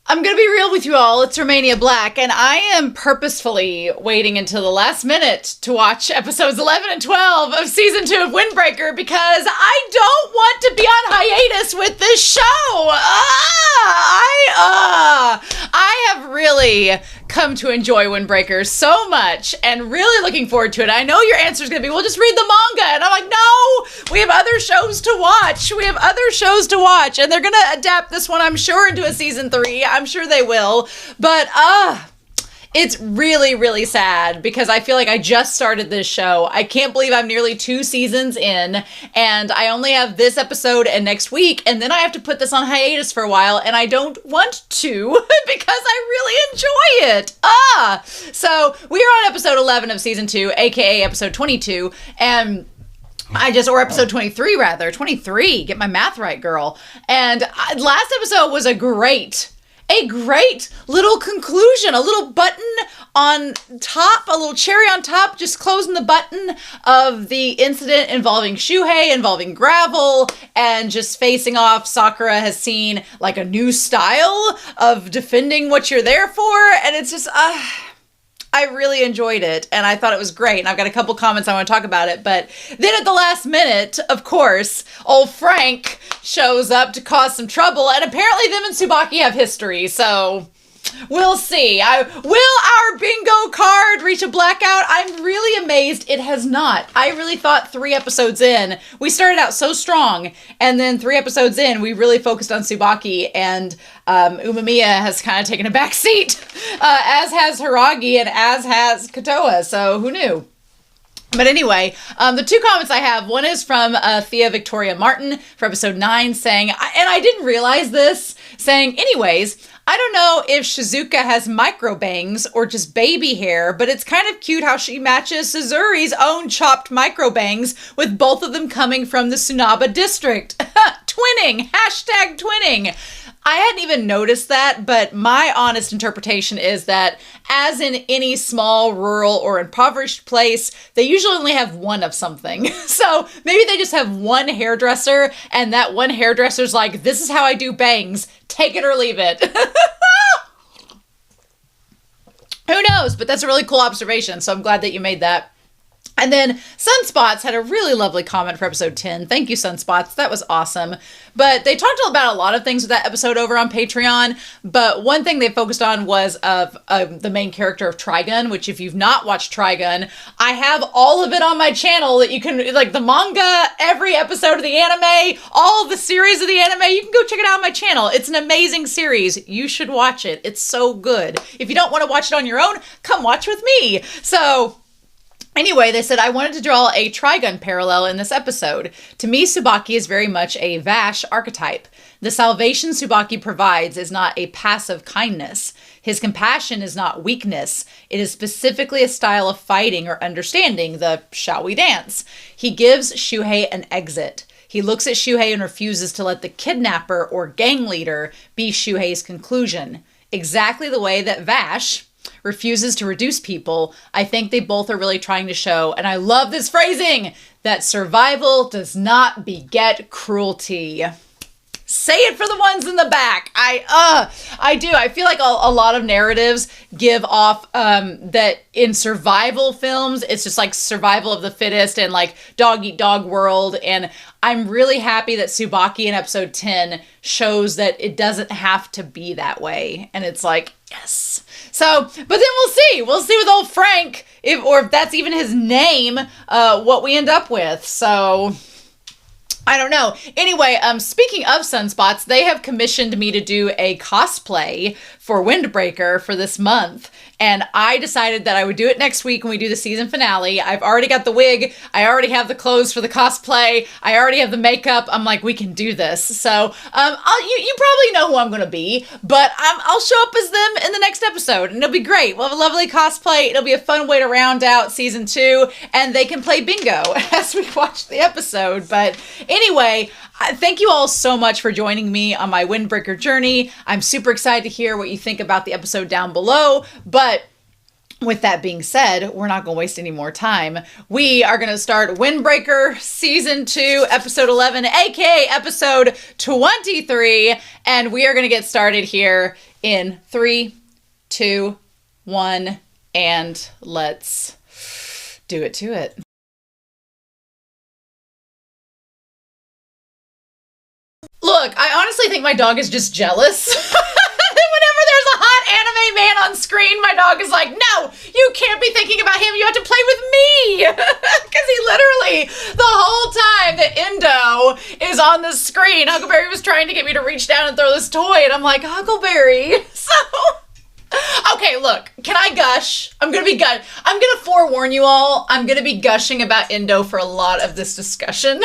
I'm going to be real with you all. It's Romania Black, and I am purposefully waiting until the last minute to watch episodes 11 and 12 of season 2 of Windbreaker because I don't want to be on hiatus with this show. I have really come to enjoy Windbreaker so much and really looking forward to it. I know your answer is going to be, well, just read the manga. And I'm like, no, we have other shows to watch. And they're going to adapt this one, I'm sure, into a season 3. I'm sure they will. But, it's really, really sad because I feel like I just started this show. I can't believe I'm nearly 2 seasons in, and I only have this episode and next week, and then I have to put this on hiatus for a while, and I don't want to because I really enjoy it. So we are on episode 11 of season 2, aka episode 22, and or episode 23 rather, 23, get my math right, girl. And last episode was a great little conclusion, a little button on top, a little cherry on top, just closing the button of the incident involving Shuhei, involving Gravel, and just facing off. Sakura has seen like a new style of defending what you're there for, and it's just, I really enjoyed it, and I thought it was great, and I've got a couple comments I want to talk about it, but then at the last minute, of course, old Frank shows up to cause some trouble, and apparently them and Tsubaki have history, so we'll see. Will our bingo card reach a blackout? I'm really amazed it has not. I really thought 3 episodes in, we started out so strong, and then 3 episodes in, we really focused on Tsubaki, and Umemiya has kind of taken a back seat, as has Hiragi and as has Kotoa, so who knew? But anyway, the 2 comments I have, one is from Thea Victoria Martin for episode 9 saying, and I didn't realize this, saying, anyways, I don't know if Shizuka has micro bangs or just baby hair, but it's kind of cute how she matches Suzuri's own chopped micro bangs with both of them coming from the Tsunaba district. Twinning! Hashtag twinning! I hadn't even noticed that, but my honest interpretation is that, as in any small, rural, or impoverished place, they usually only have one of something. So maybe they just have one hairdresser, and that one hairdresser's like, this is how I do bangs. Take it or leave it. Who knows? But that's a really cool observation, so I'm glad that you made that. And then Sunspots had a really lovely comment for episode 10. Thank you, Sunspots. That was awesome. But they talked about a lot of things with that episode over on Patreon. But one thing they focused on was of the main character of Trigun, which if you've not watched Trigun, I have all of it on my channel that you can, like the manga, every episode of the anime, all of the series of the anime, you can go check it out on my channel. It's an amazing series. You should watch it. It's so good. If you don't want to watch it on your own, come watch with me. So anyway, they said, I wanted to draw a Trigun parallel in this episode. To me, Tsubaki is very much a Vash archetype. The salvation Tsubaki provides is not a passive kindness. His compassion is not weakness. It is specifically a style of fighting or understanding, the shall we dance. He gives Shuhei an exit. He looks at Shuhei and refuses to let the kidnapper or gang leader be Shuhei's conclusion. Exactly the way that Vash refuses to reduce people. I think they both are really trying to show, and I love this phrasing, that survival does not beget cruelty. Say it for the ones in the back. I do. I feel like a lot of narratives give off that in survival films, it's just like survival of the fittest and like dog eat dog world. And I'm really happy that Tsubaki in episode 10 shows that it doesn't have to be that way. And it's like, yes. So, but then we'll see. We'll see with old Frank, if that's even his name, what we end up with. So I don't know. Anyway, speaking of Sunspots, they have commissioned me to do a cosplay for Windbreaker for this month. And I decided that I would do it next week when we do the season finale. I've already got the wig. I already have the clothes for the cosplay. I already have the makeup. I'm like, we can do this. So you probably know who I'm going to be, but I'll show up as them in the next episode, and it'll be great. We'll have a lovely cosplay. It'll be a fun way to round out season 2, and they can play bingo as we watch the episode. But anyway, thank you all so much for joining me on my Windbreaker journey. I'm super excited to hear what you think about the episode down below, but with that being said, we're not going to waste any more time. We are going to start Windbreaker Season 2, Episode 11, aka Episode 23, and we are going to get started here in 3, 2, 1, and let's do it to it. Look, I honestly think my dog is just jealous. Whenever there's a hot anime man on screen, my dog is like, no, you can't be thinking about him. You have to play with me. Because he literally, the whole time that Endo is on the screen, Huckleberry was trying to get me to reach down and throw this toy. And I'm like, Huckleberry. So, okay, look, can I gush? I'm going to forewarn you all. I'm going to be gushing about Endo for a lot of this discussion.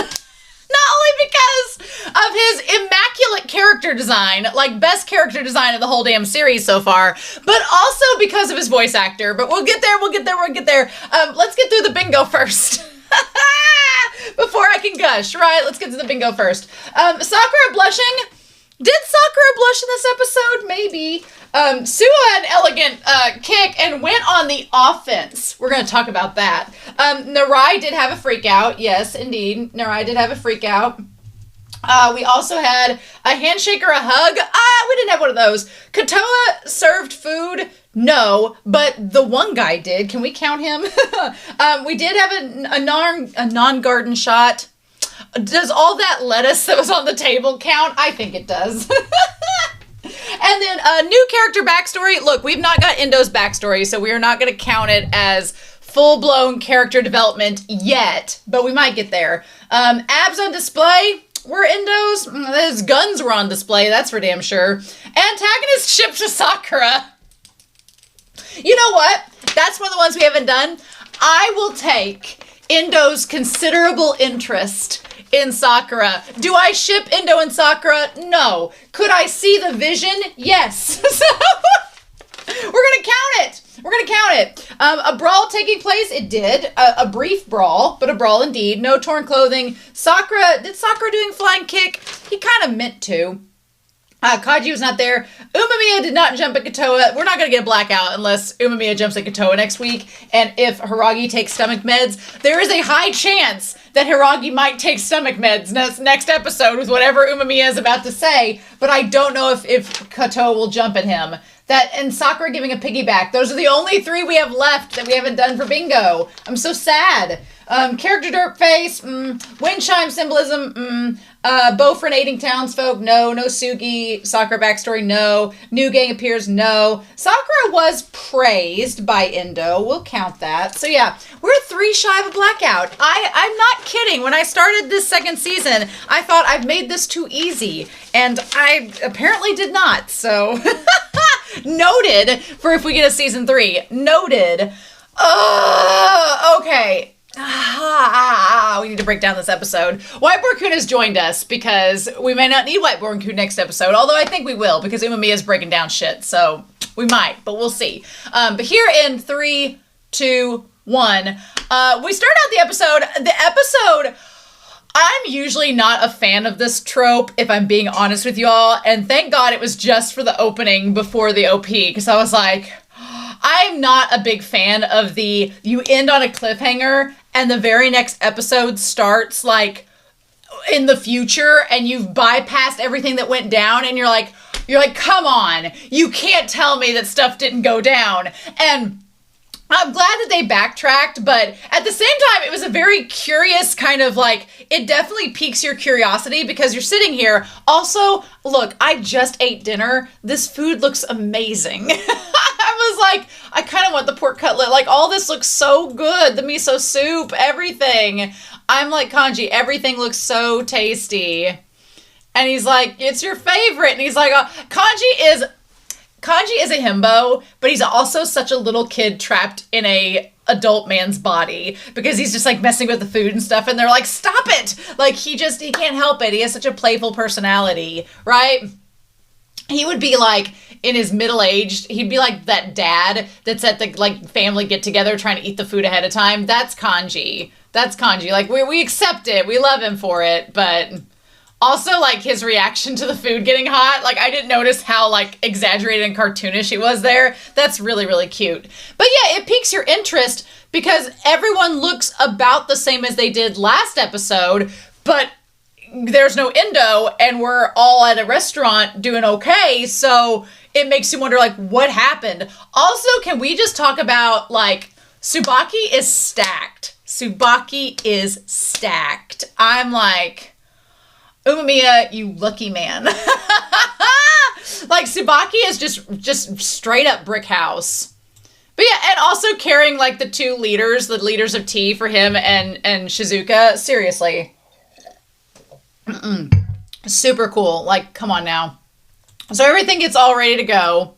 Not only because of his immaculate character design, like best character design of the whole damn series so far, but also because of his voice actor. But we'll get there. Let's get through the bingo first. Before I can gush, right? Let's get to the bingo first. Sakura blushing. Did Sakura blush in this episode? Maybe. Sua had an elegant kick and went on the offense. We're going to talk about that. Narai did have a freak out. Yes, indeed. Narai did have a freak out. We also had a handshake or a hug. We didn't have one of those. Katoa served food. No, but the one guy did. Can we count him? We did have a non-garden shot. Does all that lettuce that was on the table count? I think it does. And then a new character backstory. Look, we've not got Endo's backstory, so we are not going to count it as full-blown character development yet, but we might get there. Abs on display were Endo's. His guns were on display, that's for damn sure. Antagonist shipped to Sakura. You know what? That's one of the ones we haven't done. I will take Endo's considerable interest in Sakura. Do I ship Endo and Sakura? No. Could I see the vision? Yes. So, we're gonna count it. A brawl taking place? It did. A brief brawl, but a brawl indeed. No torn clothing. Did Sakura doing flying kick? He kind of meant to. Kaji was not there. Umemiya did not jump at Katoa. We're not going to get a blackout unless Umemiya jumps at Katoa next week. And if Hiragi takes stomach meds, there is a high chance that Hiragi might take stomach meds next episode with whatever Umemiya is about to say. But I don't know if Katoa will jump at him. And Sakura giving a piggyback. Those are the only 3 we have left that we haven't done for bingo. I'm so sad. Character dirt face, wind chime symbolism, Bofrenating townsfolk, no Sugi, Sakura backstory, no, new gang appears, no. Sakura was praised by Endo, we'll count that. So yeah, we're 3 shy of a blackout. I'm not kidding, when I started this second season, I thought I've made this too easy, and I apparently did not, so noted for if we get a season 3, noted. Okay. We need to break down this episode. Whiteboard Kun has joined us because we may not need Whiteboard Kun next episode, although I think we will because Umemiya is breaking down shit, so we might, but we'll see. But here in 3, 2, 1, we start out the episode, I'm usually not a fan of this trope, if I'm being honest with y'all, and thank God it was just for the opening before the OP, because I was like, I'm not a big fan of you end on a cliffhanger and the very next episode starts like in the future and you've bypassed everything that went down and you're like, come on, you can't tell me that stuff didn't go down. And I'm glad that they backtracked, but at the same time, it was a very curious kind of like, it definitely piques your curiosity because you're sitting here. Also, look, I just ate dinner. This food looks amazing. I was like, I kind of want the pork cutlet. Like, all this looks so good. The miso soup, everything. I'm like, Kanji, everything looks so tasty. And he's like, it's your favorite. And he's like, Kanji is a himbo, but he's also such a little kid trapped in a adult man's body because he's just like messing with the food and stuff. And they're like, stop it. Like he can't help it. He has such a playful personality, right? He would be like in his middle-aged, he'd be like that dad that's at the like family get together trying to eat the food ahead of time. That's Kanji. Like we accept it. We love him for it, but also, like, his reaction to the food getting hot, like, I didn't notice how, like, exaggerated and cartoonish he was there. That's really, really cute. But yeah, it piques your interest because everyone looks about the same as they did last episode, but there's no Endo and we're all at a restaurant doing okay. So it makes you wonder, like, what happened? Also, can we just talk about, like, Tsubaki is stacked. Tsubaki is stacked. I'm like, Umemiya, you lucky man. Like, Tsubaki is just straight up brick house. But yeah, and also carrying, like, the two leaders, the leaders of tea for him and Shizuka. Seriously. Super cool. Like, come on now. So everything gets all ready to go.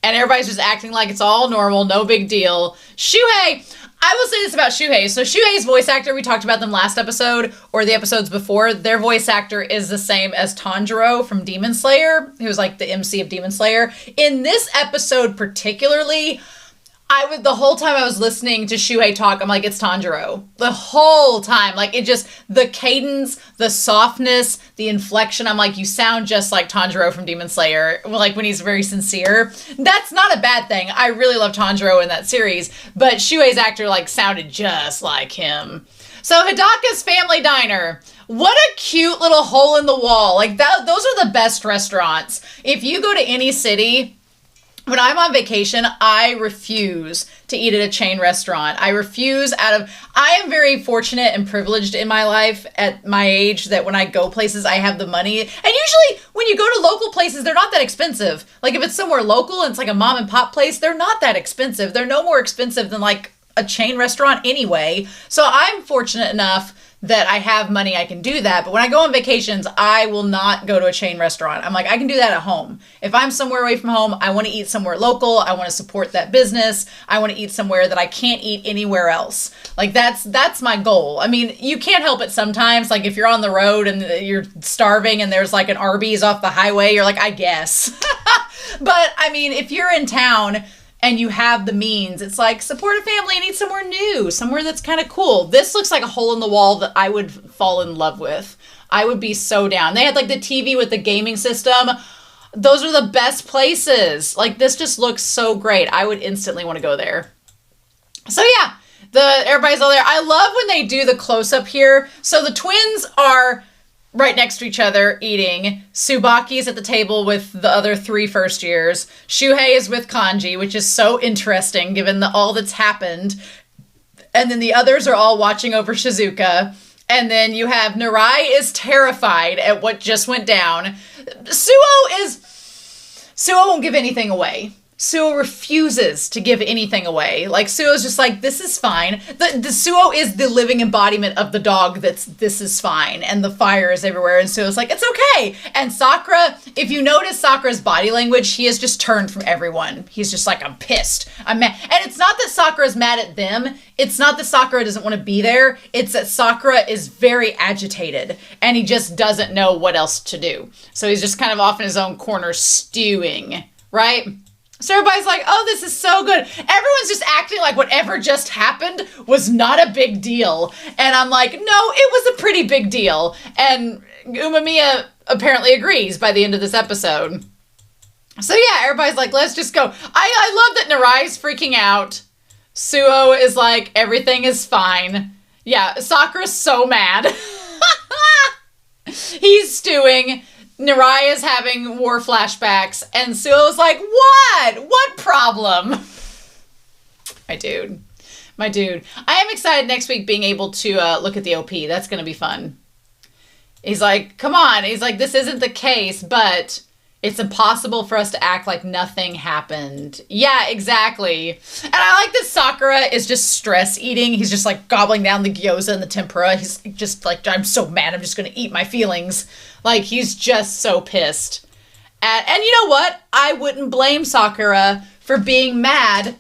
And everybody's just acting like it's all normal, no big deal. Shuhei, I will say this about Shuhei. So Shuhei's voice actor, we talked about them last episode, or the episodes before. Their voice actor is the same as Tanjiro from Demon Slayer, who's like the MC of Demon Slayer. In this episode particularly, the whole time I was listening to Shuhei talk, I'm like, it's Tanjiro. The whole time. Like, it just, the cadence, the softness, the inflection, I'm like, you sound just like Tanjiro from Demon Slayer. Like, when he's very sincere. That's not a bad thing. I really love Tanjiro in that series. But Shuhei's actor, like, sounded just like him. So, Hidaka's Family Diner. What a cute little hole in the wall. Like, those are the best restaurants. If you go to any city, when I'm on vacation, I refuse to eat at a chain restaurant. I am very fortunate and privileged in my life at my age that when I go places, I have the money. And usually when you go to local places, they're not that expensive. Like if it's somewhere local and it's like a mom and pop place, they're not that expensive. They're no more expensive than like a chain restaurant anyway. So I'm fortunate enough that I have money, I can do that. But when I go on vacations, I will not go to a chain restaurant. I'm like, I can do that at home. If I'm somewhere away from home, I want to eat somewhere local. I want to support that business. I want to eat somewhere that I can't eat anywhere else. Like that's my goal. I mean, you can't help it sometimes. Like if you're on the road and you're starving and there's like an Arby's off the highway, you're like, I guess. But I mean, if you're in town and you have the means, it's like support a family and eat somewhere new, somewhere that's kind of cool. This looks like a hole in the wall that I would fall in love with. I would be so down. They had like the TV with the gaming system. Those are the best places. Like this just looks so great. I would instantly want to go there. So yeah, everybody's all there. I love when they do the close up here. So the twins are right next to each other eating. Tsubaki's at the table with the other 3 first years. Shuhei is with Kanji, which is so interesting given all that's happened. And then the others are all watching over Shizuka. And then you have Narai is terrified at what just went down. Suo won't give anything away. Suo refuses to give anything away. Like, Suo's just like, this is fine. The Suo is the living embodiment of the dog this is fine. And the fire is everywhere. And Suo's like, it's okay. And Sakura, if you notice Sakura's body language, he has just turned from everyone. He's just like, I'm pissed. I'm mad. And it's not that Sakura's mad at them. It's not that Sakura doesn't want to be there. It's that Sakura is very agitated. And he just doesn't know what else to do. So he's just kind of off in his own corner stewing, right? So everybody's like, oh, this is so good. Everyone's just acting like whatever just happened was not a big deal. And I'm like, no, it was a pretty big deal. And Umemiya apparently agrees by the end of this episode. So yeah, everybody's like, let's just go. I love that Narai's freaking out. Suo is like, everything is fine. Yeah, Sakura's so mad. He's stewing. Narai is having war flashbacks, and Suo's like, what? What problem? My dude. I am excited next week being able to look at the OP. That's going to be fun. He's like, come on. He's like, this isn't the case, but it's impossible for us to act like nothing happened. Yeah, exactly. And I like that Sakura is just stress eating. He's just like gobbling down the gyoza and the tempura. He's just like, I'm so mad. I'm just going to eat my feelings. Like, he's just so pissed. And you know what? I wouldn't blame Sakura for being mad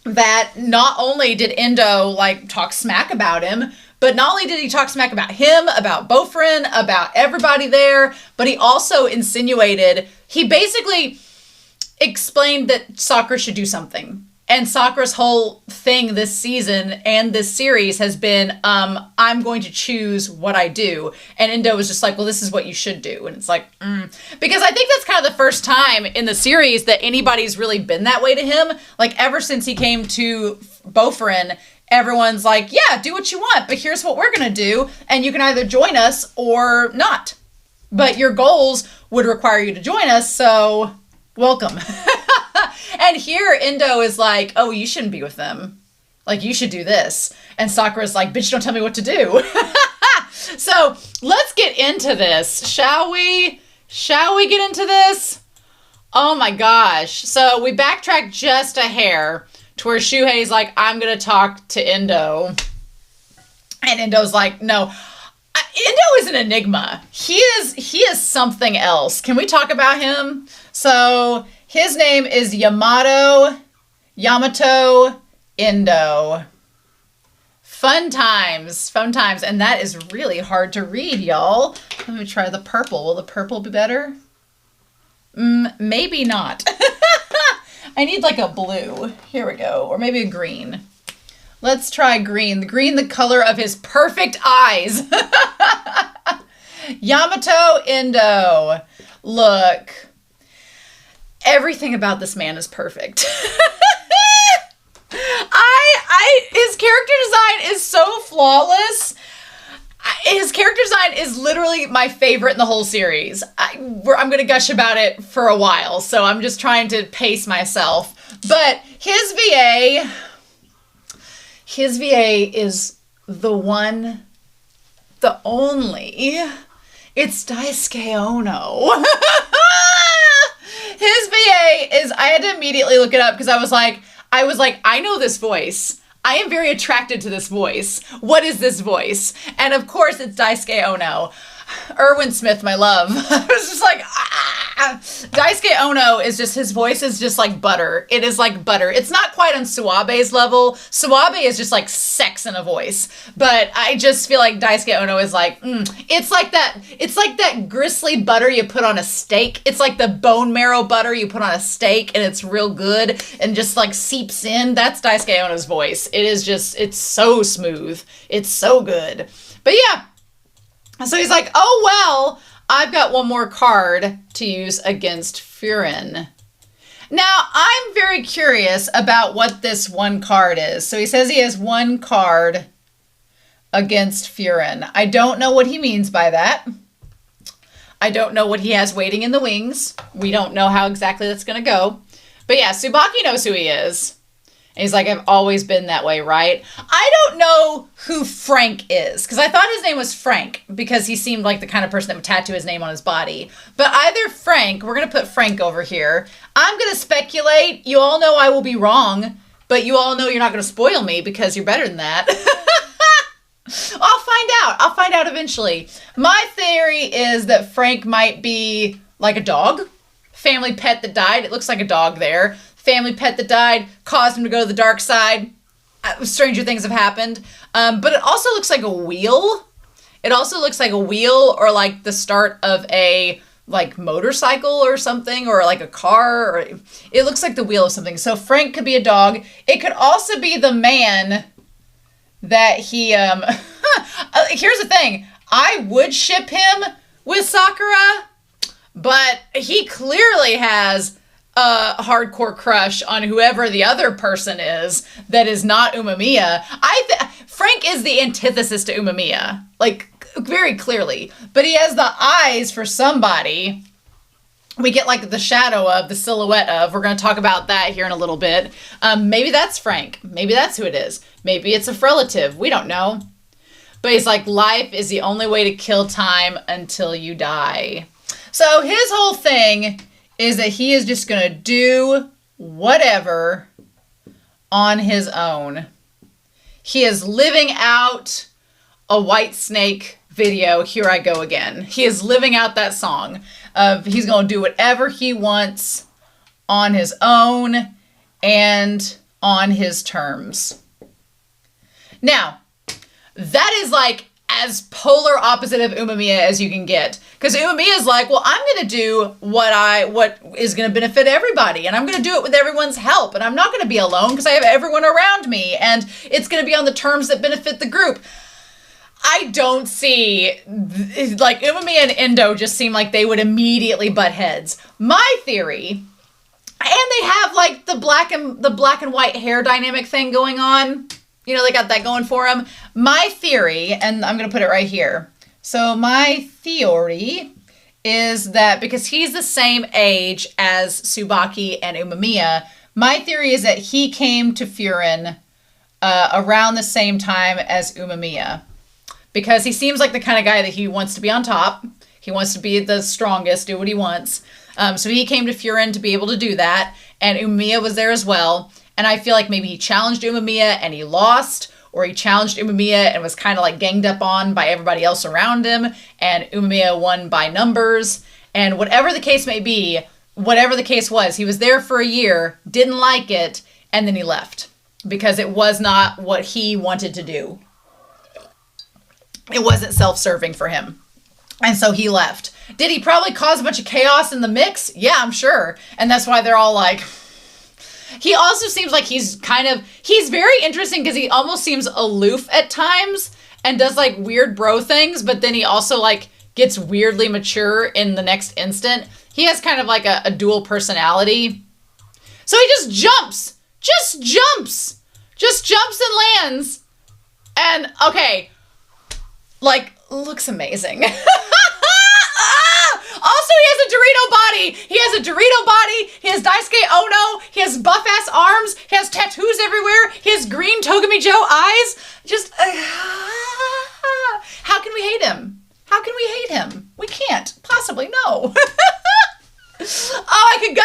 that not only did Endo, like, talk smack about him, but not only did he talk smack about him, about Bofrin, about everybody there, but he also insinuated, he basically explained that Sakura should do something. And Sakura's whole thing this season and this series has been, I'm going to choose what I do. And Endo was just like, well, this is what you should do. And it's like, Because I think that's kind of the first time in the series that anybody's really been that way to him. Like, ever since he came to Bofrin, everyone's like, yeah, do what you want, but here's what we're going to do. And you can either join us or not. But your goals would require you to join us, so welcome. And here Endo is like, oh, you shouldn't be with them. Like, you should do this. And Sakura's like, bitch, don't tell me what to do. So let's get into this. Shall we? Shall we get into this? Oh my gosh. So we backtrack just a hair to where Shuhei's like, I'm going to talk to Endo. And Endo's like, no. Endo is an enigma. He is something else. Can we talk about him? So his name is Yamato Endo. Fun times. And that is really hard to read, y'all. Let me try the purple. Will the purple be better? Maybe not. I need like a blue. Here we go. Or maybe a green. Let's try green. The green, the color of his perfect eyes. Yamato Endo. Look. Everything about this man is perfect. His character design is so flawless. His character design is literally my favorite in the whole series. I'm going to gush about it for a while, so I'm just trying to pace myself. But his VA is the one, the only. It's Daisuke Ono. His VA is, I had to immediately look it up because I was like, I know this voice. I am very attracted to this voice. What is this voice? And of course it's Daisuke Ono. Erwin Smith, my love. I was just like, Daisuke Ono is just, his voice is just like butter. It is like butter. It's not quite on Suabe's level. Suabe is just like sex in a voice. But I just feel like Daisuke Ono is like, it's like that gristly butter you put on a steak. It's like the bone marrow butter you put on a steak and it's real good and just like seeps in. That's Daisuke Ono's voice. It is just, it's so smooth. It's so good. But yeah. So he's like, oh, well, I've got one more card to use against Furin. Now, I'm very curious about what this one card is. So he says he has one card against Furin. I don't know what he means by that. I don't know what he has waiting in the wings. We don't know how exactly that's going to go. But yeah, Tsubaki knows who he is. And he's like, I've always been that way, right? I don't know who Frank is, because I thought his name was Frank, because he seemed like the kind of person that would tattoo his name on his body. But either Frank, we're going to put Frank over here. I'm going to speculate. You all know I will be wrong, but you all know you're not going to spoil me because you're better than that. I'll find out. I'll find out eventually. My theory is that Frank might be like a dog. Family pet that died. It looks like a dog there. Family pet that died, caused him to go to the dark side. Stranger things have happened. But it also looks like a wheel. It also looks like a wheel or like the start of a like motorcycle or something, or like a car. Or it looks like the wheel of something. So Frank could be a dog. It could also be the man that he... Here's the thing. I would ship him with Sakura, but he clearly has a hardcore crush on whoever the other person is that is not Umemiya. Frank is the antithesis to Umemiya, like very clearly, but he has the eyes for somebody. We get like the shadow of, the silhouette of. We're going to talk about that here in a little bit. Maybe that's Frank. Maybe that's who it is. Maybe it's a relative. We don't know. But he's like, life is the only way to kill time until you die. So his whole thing is that he is just going to do whatever on his own. He is living out a White Snake video, Here I Go Again. He is living out that song of he's going to do whatever he wants on his own and on his terms. Now, that is like as polar opposite of Umemiya as you can get. Because Umemiya is like, well, I'm going to do what is going to benefit everybody. And I'm going to do it with everyone's help. And I'm not going to be alone because I have everyone around me. And it's going to be on the terms that benefit the group. I don't see, like, Umemiya and Endo just seem like they would immediately butt heads. My theory, and they have like the black and white hair dynamic thing going on. You know, they got that going for them. My theory, and I'm going to put it right here. So my theory is that because he's the same age as Tsubaki and Umemiya, my theory is that he came to Furin around the same time as Umemiya. Because he seems like the kind of guy that he wants to be on top. He wants to be the strongest, do what he wants. So he came to Furin to be able to do that. And Umemiya was there as well. And I feel like maybe he challenged Umemiya and he lost, or he challenged Umemiya and was kind of like ganged up on by everybody else around him, and Umemiya won by numbers. And whatever the case may be, whatever the case was, he was there for a year, didn't like it, and then he left because it was not what he wanted to do. It wasn't self-serving for him. And so he left. Did he probably cause a bunch of chaos in the mix? Yeah, I'm sure. And that's why they're all like... He also seems like he's very interesting because he almost seems aloof at times and does like weird bro things, but then he also like gets weirdly mature in the next instant. He has kind of like a dual personality. So he just jumps and lands. And okay, like looks amazing. Also, he has a Dorito body. He has Daisuke Ono. He has buff-ass arms. He has tattoos everywhere. He has green Togami Joe eyes. Just, how can we hate him? We can't. Possibly, no. Oh, I could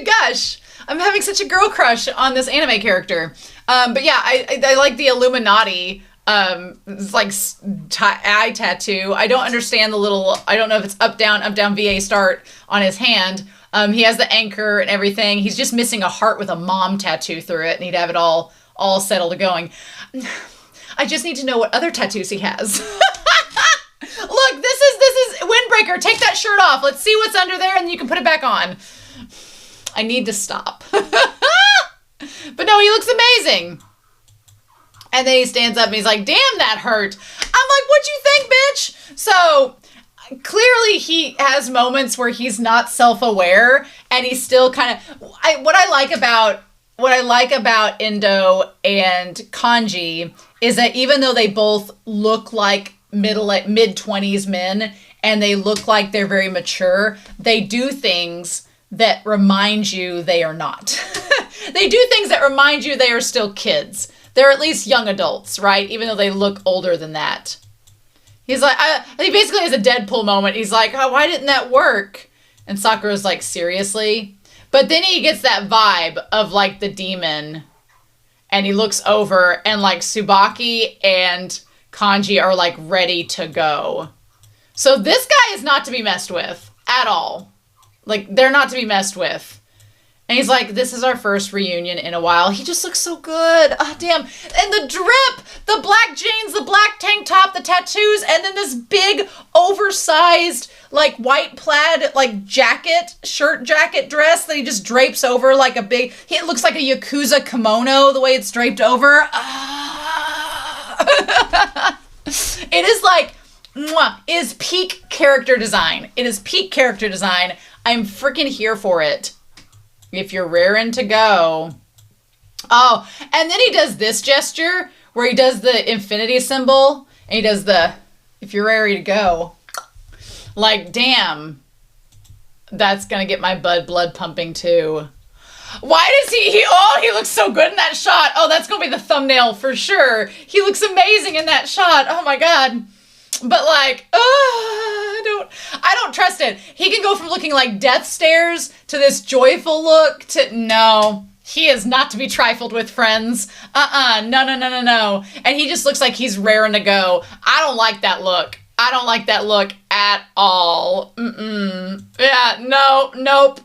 gush. I'm having such a girl crush on this anime character. But yeah, I like the Illuminati it's like eye tattoo. I don't understand I don't know if it's up, down, VA start on his hand. He has the anchor and everything. He's just missing a heart with a mom tattoo through it, and he'd have it all settled going. I just need to know what other tattoos he has. Look, this is Windbreaker. Take that shirt off. Let's see what's under there, and you can put it back on. I need to stop. But no, he looks amazing. And then he stands up and he's like, damn, that hurt. I'm like, what'd you think, bitch? So clearly he has moments where he's not self-aware and he's still kind of, what I like about Endo and Kanji is that even though they both look like mid-20s men and they look like they're very mature, they do things that remind you they are not. They do things that remind you they are still kids. They're at least young adults, right? Even though they look older than that. He's like, he basically has a Deadpool moment. He's like, oh, why didn't that work? And Sakura's like, seriously? But then he gets that vibe of like the demon. And he looks over and like Tsubaki and Kanji are like ready to go. So this guy is not to be messed with at all. Like, they're not to be messed with. And he's like, this is our first reunion in a while. He just looks so good. Oh, damn. And the drip, the black jeans, the black tank top, the tattoos, and then this big, oversized, like, white plaid, like, shirt jacket dress that he just drapes over like a big, it looks like a Yakuza kimono, the way it's draped over. It is like, it is peak character design. I'm freaking here for it. If you're raring to go. Oh, and then he does this gesture where he does the infinity symbol and he does the, if you're ready to go. Like, damn, that's going to get my blood pumping too. Why does he looks so good in that shot. Oh, that's going to be the thumbnail for sure. He looks amazing in that shot. Oh my God. But like, I don't trust it. He can go from looking like death stares to this joyful look to, no, he is not to be trifled with, friends. No. And he just looks like he's raring to go. I don't like that look. At all. Yeah, nope.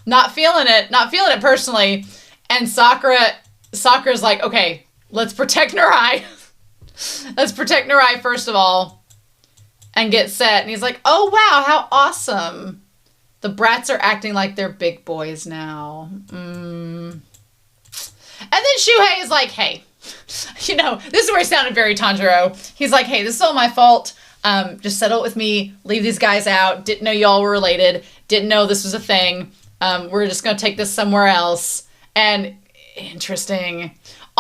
Not feeling it personally. And Sakura's like, okay, let's protect Narai. Let's protect Narai first of all. And get set. And he's like, oh, wow, how awesome. The brats are acting like they're big boys now. And then Shuhei is like, hey, this is where he sounded very Tanjiro. He's like, hey, this is all my fault. Just settle it with me. Leave these guys out. Didn't know y'all were related. Didn't know this was a thing. We're just going to take this somewhere else. And interesting.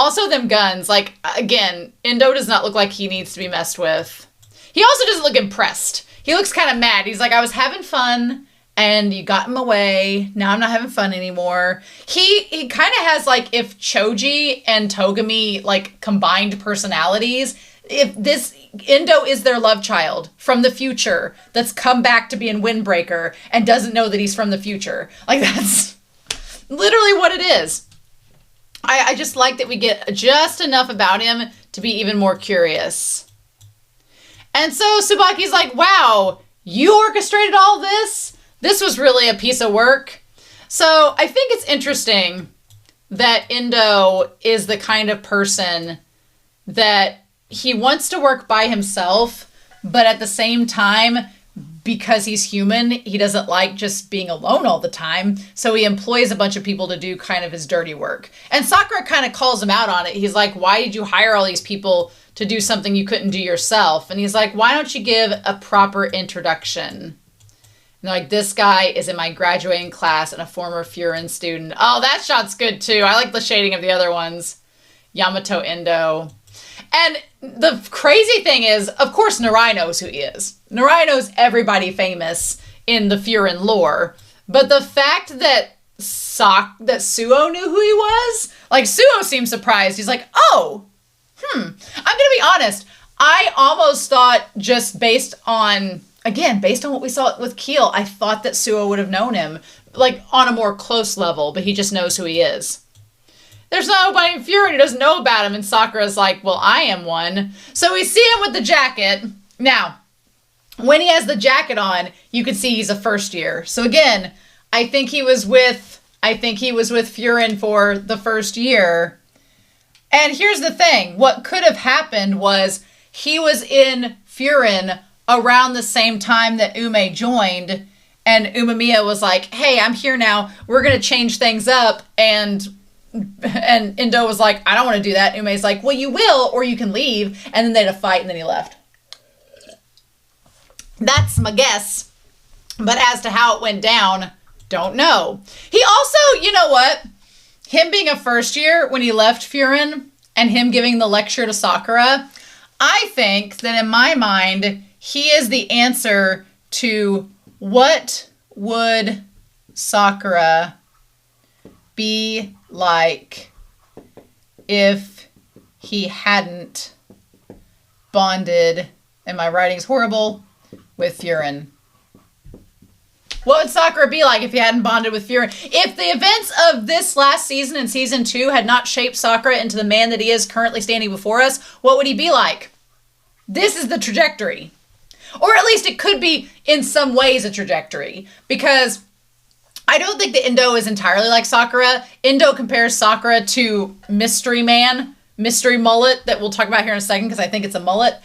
Also, them guns. Like, again, Endo does not look like he needs to be messed with. He also doesn't look impressed. He looks kind of mad. He's like, I was having fun, and you got him away. Now I'm not having fun anymore. He kind of has, like, if Choji and Togami, like, combined personalities, if this Endo is their love child from the future that's come back to be in Windbreaker and doesn't know that he's from the future. Like, that's literally what it is. I just like that we get just enough about him to be even more curious. And so Tsubaki's like, wow, you orchestrated all this? This was really a piece of work. So I think it's interesting that Endo is the kind of person that he wants to work by himself, but at the same time, because he's human, he doesn't like just being alone all the time. So he employs a bunch of people to do kind of his dirty work. And Sakura kind of calls him out on it. He's like, why did you hire all these people to do something you couldn't do yourself? And he's like, why don't you give a proper introduction? And they're like, this guy is in my graduating class and a former Furin student. Oh, that shot's good too. I like the shading of the other ones. Yamato Endo. And the crazy thing is, of course, Narai knows who he is. Narai knows everybody famous in the Furin lore. But the fact that Suo knew who he was, like, Suo seemed surprised. He's like, oh, I'm going to be honest. I almost thought, just based on what we saw with Keel, I thought that Suo would have known him, like, on a more close level, but he just knows who he is. There's nobody in Furin who doesn't know about him, and Sakura's like, well, I am one. So we see him with the jacket. Now, when he has the jacket on, you can see he's a first year. So again, I think he was with Furin for the first year. And here's the thing. What could have happened was he was in Furin around the same time that Ume joined, and Umemiya was like, hey, I'm here now. We're going to change things up, and Endo was like, I don't want to do that. Ume's like, well, you will, or you can leave. And then they had a fight, and then he left. That's my guess. But as to how it went down, don't know. He also, you know what? Him being a first year when he left Furin and him giving the lecture to Sakura, I think that in my mind, he is the answer to what would Sakura be like if he hadn't bonded, and my writing's horrible, with Furin. What would Sakura be like if he hadn't bonded with Furin? If the events of this last season and season 2 had not shaped Sakura into the man that he is currently standing before us, what would he be like? This is the trajectory. Or at least it could be in some ways a trajectory, because I don't think that Endo is entirely like Sakura. Endo compares Sakura to Mystery Man, Mystery Mullet, that we'll talk about here in a second because I think it's a mullet.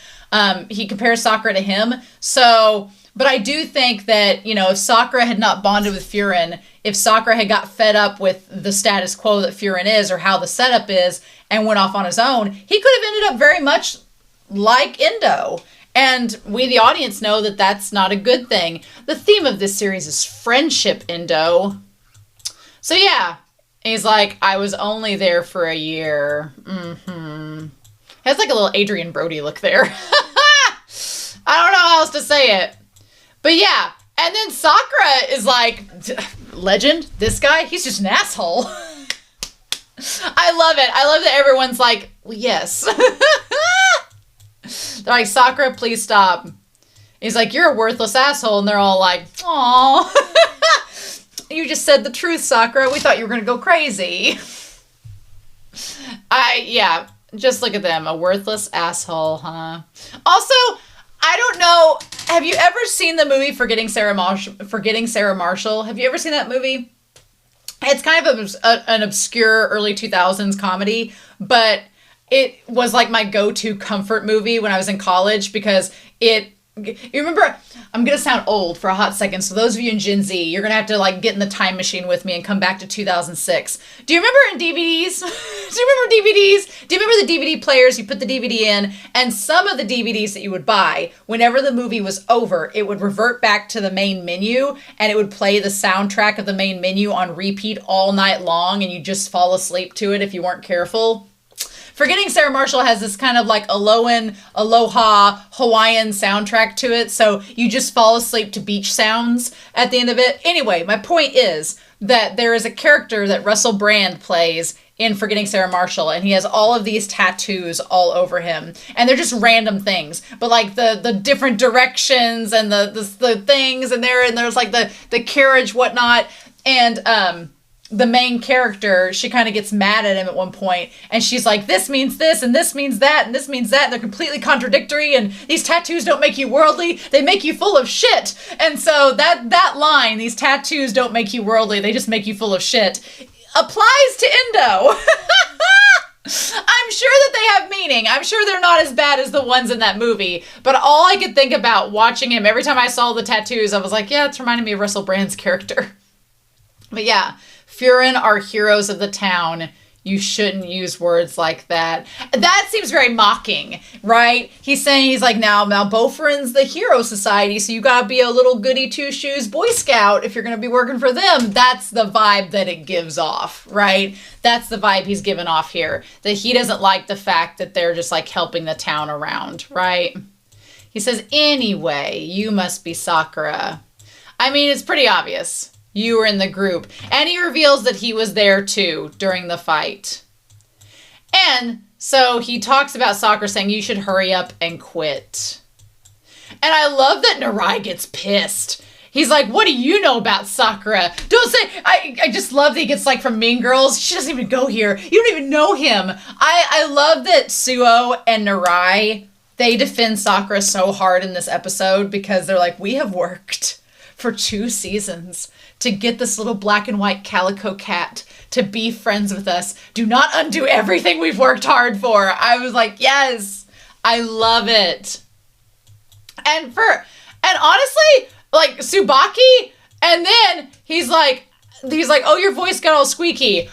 He compares Sakura to him. So, but I do think that, if Sakura had not bonded with Furin, if Sakura had got fed up with the status quo that Furin is or how the setup is and went off on his own, he could have ended up very much like Endo. And we, the audience, know that that's not a good thing. The theme of this series is friendship, Endo. So yeah, he's like, I was only there for a year. Has like a little Adrian Brody look there. I don't know how else to say it. But yeah, and then Sakura is like, legend, this guy, he's just an asshole. I love it. I love that everyone's like, well, yes. They're like, Sakura, please stop. He's like, you're a worthless asshole. And they're all like, aw. You just said the truth, Sakura. We thought you were going to go crazy. Yeah, just look at them. A worthless asshole, huh? Also, I don't know. Have you ever seen the movie Forgetting Sarah Marshall? Have you ever seen that movie? It's kind of an obscure early 2000s comedy, but it was like my go-to comfort movie when I was in college because you remember, I'm going to sound old for a hot second. So those of you in Gen Z, you're going to have to like get in the time machine with me and come back to 2006. Do you remember in DVDs? Do you remember DVDs? Do you remember the DVD players? You put the DVD in, and some of the DVDs that you would buy, whenever the movie was over, it would revert back to the main menu and it would play the soundtrack of the main menu on repeat all night long, and you just fall asleep to it if you weren't careful. Forgetting Sarah Marshall has this kind of like aloha Hawaiian soundtrack to it. So you just fall asleep to beach sounds at the end of it. Anyway, my point is that there is a character that Russell Brand plays in Forgetting Sarah Marshall, and he has all of these tattoos all over him, and they're just random things, but like the different directions and the things, and there's like the carriage, whatnot, and the main character, she kind of gets mad at him at one point, and she's like, this means this, and this means that, and this means that, and they're completely contradictory, and these tattoos don't make you worldly, they make you full of shit. And so that line, these tattoos don't make you worldly, they just make you full of shit, applies to Endo. I'm sure that they have meaning. I'm sure they're not as bad as the ones in that movie. But all I could think about watching him, every time I saw the tattoos, I was like, yeah, it's reminding me of Russell Brand's character. But yeah, Furin are heroes of the town. You shouldn't use words like that. That seems very mocking, right? He's like, now Beauforin's the hero society, so you gotta be a little goody two-shoes Boy Scout if you're gonna be working for them. That's the vibe that it gives off, right? That's the vibe he's giving off here. That he doesn't like the fact that they're just like helping the town around, right? He says, anyway, you must be Sakura. I mean, it's pretty obvious. You were in the group. And he reveals that he was there too during the fight. And so he talks about Sakura saying you should hurry up and quit. And I love that Narai gets pissed. He's like, what do you know about Sakura? Don't say, I just love that he gets like from Mean Girls. She doesn't even go here. You don't even know him. I love that Suo and Narai, they defend Sakura so hard in this episode because they're like, we have worked for 2 seasons to get this little black and white calico cat to be friends with us. Do not undo everything we've worked hard for. I was like, yes, I love it. And honestly, like Tsubaki, and then he's like, oh, your voice got all squeaky.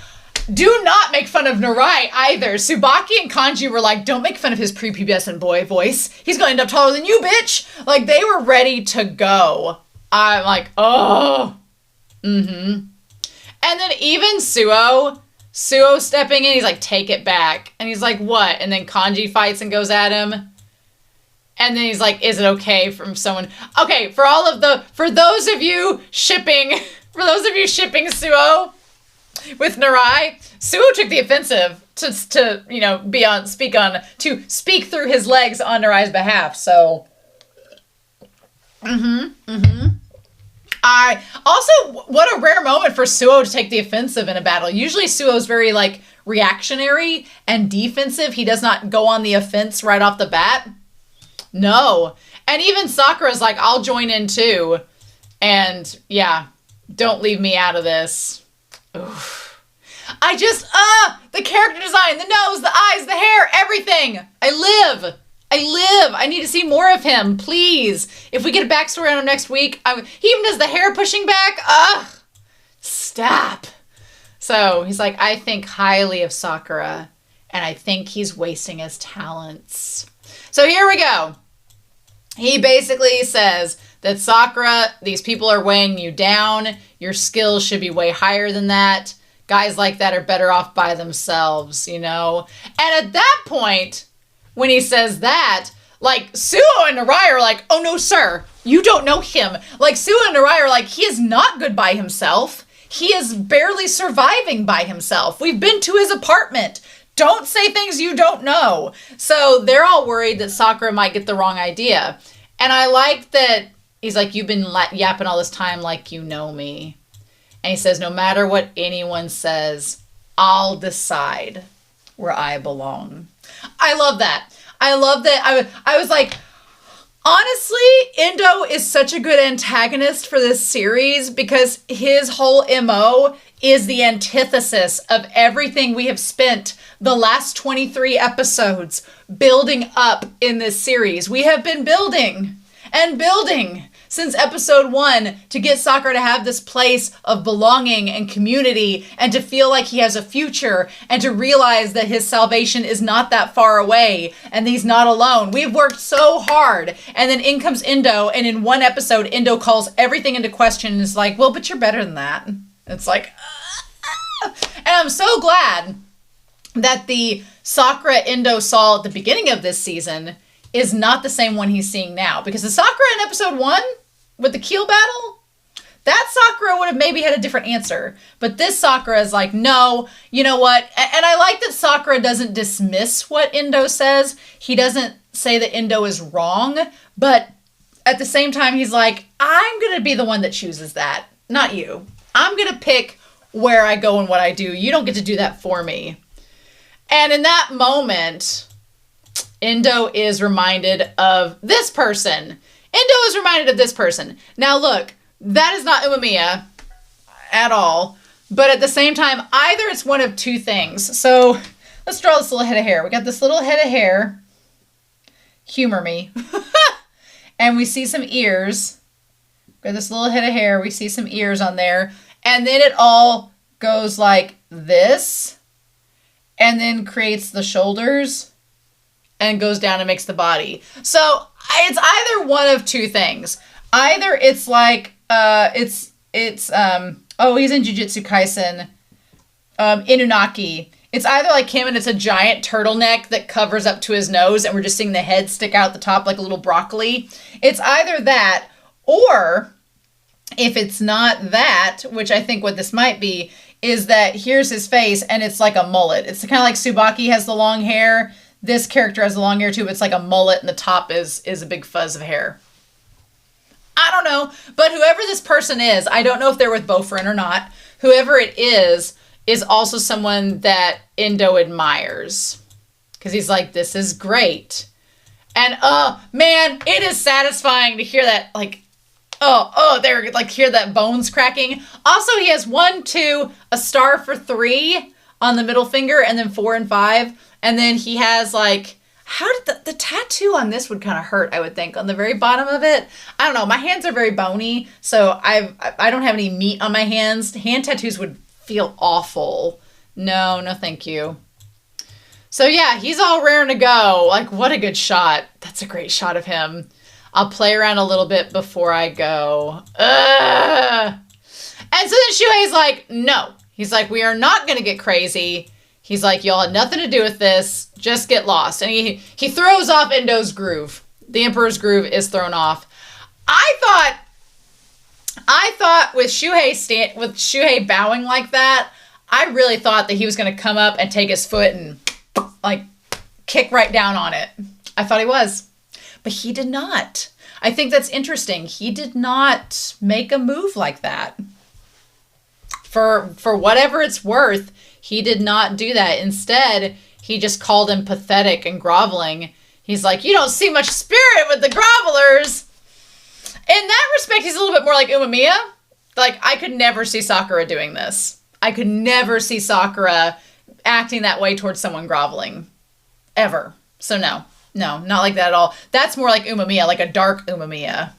Do not make fun of Narai either. Tsubaki and Kanji were like, don't make fun of his prepubescent boy voice. He's gonna end up taller than you, bitch. Like, they were ready to go. I'm like, oh. And then even Suo stepping in, he's like, take it back. And he's like, what? And then Kanji fights and goes at him. And then he's like, is it okay from someone? Okay, for those of you shipping Suo with Narai, Suo took the offensive to speak through his legs on Narai's behalf. So, what a rare moment for Suo to take the offensive in a battle. Usually Suo's very like reactionary and defensive. He does not go on the offense right off the bat. No. And even Sakura's like, I'll join in too. And yeah, don't leave me out of this. Oof. The character design, the nose, the eyes, the hair, everything. I live. I need to see more of him, please. If we get a backstory on him next week, he even does the hair pushing back. Ugh, stop. So he's like, I think highly of Sakura, and I think he's wasting his talents. So here we go. He basically says that Sakura, these people are weighing you down. Your skills should be way higher than that. Guys like that are better off by themselves, you know? And at that point, when he says that, like, Suo and Narai are like, oh no, sir, you don't know him. Like, Suo and Narai are like, he is not good by himself. He is barely surviving by himself. We've been to his apartment. Don't say things you don't know. So they're all worried that Sakura might get the wrong idea. And I like that he's like, you've been yapping all this time like you know me. And he says, no matter what anyone says, I'll decide where I belong. I love that. I love that. I was like, honestly, Endo is such a good antagonist for this series because his whole MO is the antithesis of everything we have spent the last 23 episodes building up in this series. We have been building and building since episode 1 to get Sakura to have this place of belonging and community and to feel like he has a future and to realize that his salvation is not that far away and he's not alone. We've worked so hard. And then in comes Endo, and in one episode, Endo calls everything into question and is like, well, but you're better than that. It's like, and I'm so glad that the Sakura Endo saw at the beginning of this season is not the same one he's seeing now. Because the Sakura in episode 1 with the Keel battle, that Sakura would have maybe had a different answer. But this Sakura is like, no, you know what? And I like that Sakura doesn't dismiss what Endo says. He doesn't say that Endo is wrong. But at the same time, he's like, I'm going to be the one that chooses that, not you. I'm going to pick where I go and what I do. You don't get to do that for me. And in that moment, Endo is reminded of this person. Endo is reminded of this person. Now look, that is not Umemiya at all. But at the same time, either it's one of two things. So let's draw this little head of hair. We got this little head of hair. Humor me. And we see some ears. We got this little head of hair. We see some ears on there. And then it all goes like this. And then creates the shoulders. And goes down and makes the body. So it's either one of two things. Either it's like, he's in Jujutsu Kaisen, Inunaki. It's either like him and it's a giant turtleneck that covers up to his nose and we're just seeing the head stick out the top like a little broccoli. It's either that, or if it's not that, which I think what this might be, is that here's his face and it's like a mullet. It's kind of like Tsubaki has the long hair. This character has the long hair too, but it's like a mullet and the top is a big fuzz of hair. I don't know, but whoever this person is, I don't know if they're with Bofrin or not. Whoever it is also someone that Endo admires. Because he's like, this is great. And, man, it is satisfying to hear that, like, hear that bones cracking. Also, he has 1, 2, a star for 3 on the middle finger, and then 4 and 5. And then he has, like, how did the tattoo on this would kind of hurt, I would think, on the very bottom of it. I don't know. My hands are very bony, so I don't have any meat on my hands. Hand tattoos would feel awful. No, thank you. So yeah, he's all raring to go. Like, what a good shot. That's a great shot of him. I'll play around a little bit before I go. Ugh. And so then Shuhei's like, no. He's like, we are not going to get crazy. He's like, y'all had nothing to do with this. Just get lost. And he throws off Endo's groove. The Emperor's groove is thrown off. I thought with Shuhei bowing like that, I really thought that he was going to come up and take his foot and like kick right down on it. I thought he was. But he did not. I think that's interesting. He did not make a move like that. For whatever it's worth, he did not do that. Instead, he just called him pathetic and groveling. He's like, you don't see much spirit with the grovelers. In that respect, he's a little bit more like Umemiya. Like, I could never see Sakura doing this. I could never see Sakura acting that way towards someone groveling. Ever. So no, not like that at all. That's more like Umemiya, like a dark Umemiya.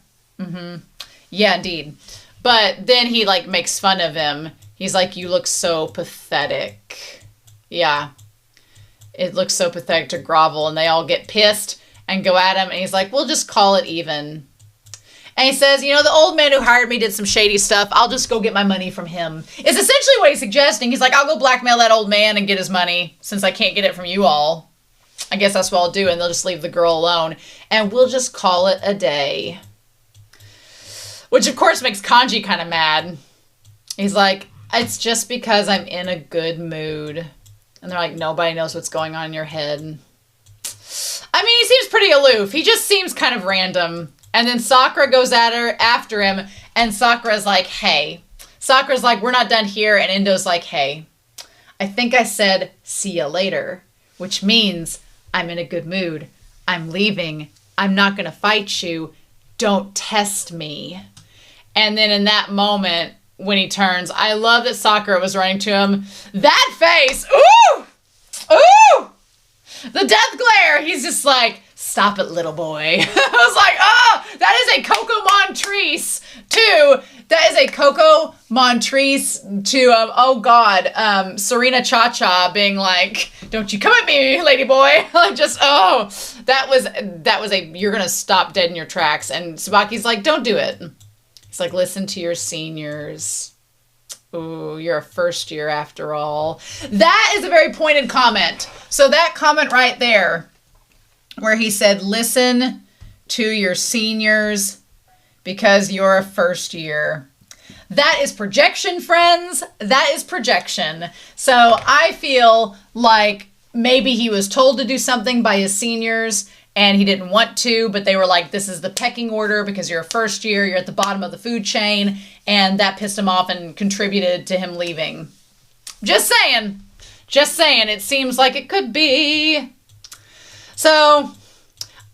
Yeah, indeed. But then he, like, makes fun of him. He's like, you look so pathetic. Yeah. It looks so pathetic to grovel. And they all get pissed and go at him. And he's like, we'll just call it even. And he says, the old man who hired me did some shady stuff. I'll just go get my money from him. Is essentially what he's suggesting. He's like, I'll go blackmail that old man and get his money since I can't get it from you all. I guess that's what I'll do. And they'll just leave the girl alone. And we'll just call it a day. Which, of course, makes Kanji kind of mad. He's like, it's just because I'm in a good mood. And they're like, nobody knows what's going on in your head. I mean, he seems pretty aloof. He just seems kind of random. And then Sakura goes after him. And Sakura's like, hey. Sakura's like, we're not done here. And Endo's like, hey. I think I said, see ya later. Which means I'm in a good mood. I'm leaving. I'm not going to fight you. Don't test me. And then in that moment, when he turns, I love that Sakura was running to him. That face! Ooh! Ooh! The death glare! He's just like, stop it, little boy. I was like, oh, that is a Coco Montrese too. That is a Coco Montrese to, Serena Cha-Cha being like, don't you come at me, lady boy. Like, just, that was you're going to stop dead in your tracks. And Tsubaki's like, don't do it. He's like, listen to your seniors. Ooh, you're a first year after all. That is a very pointed comment. So that comment right there, where he said, listen to your seniors because you're a first year. That is projection, friends. That is projection. So I feel like maybe he was told to do something by his seniors and he didn't want to, but they were like, this is the pecking order because you're a first year, you're at the bottom of the food chain, and that pissed him off and contributed to him leaving. Just saying. Just saying. It seems like it could be. So